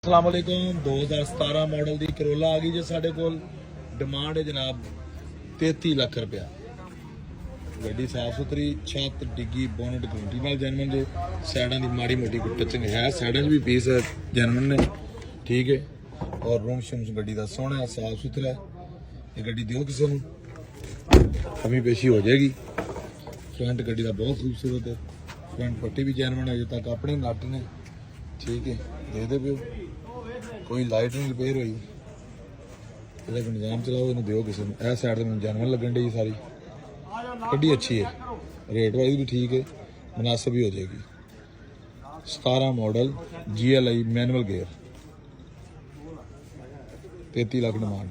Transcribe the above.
अस्सलाम वालेकुम 2017 मॉडल की करोला आ गई जो साढ़े को डिमांड है जनाब 33 लाख रुपया। गड्डी साफ सुथरी, छत डिग्गी बोनट गारंटी नाल जैनवन जे, साइडा की माड़ी मोटी कोई टचिंग है, साइडा भी पीस जैनवन ने, ठीक है। और रूम शूम गड्डी का सोहना है, साफ सुथरा है। ये गड्डी दियो किसी को कमी पेशी हो जाएगी। फ्रंट गड्डी का बहुत खूबसूरत है, फ्रंट पट्टी भी जैनवन है, अजे तक अपने नट ने, ठीक है। दे दे पियो, कोई लाइट नहीं रिपेयर हुई, ये निजाम चलाओ, इन्हें दो किसी को। यह साइड में जैनवन लगन डी सारी गड्डी अच्छी है, रेट वाइज भी ठीक है, मुनासिब भी हो जाएगी। 17 model GLI manual gear, 33 lakh demand.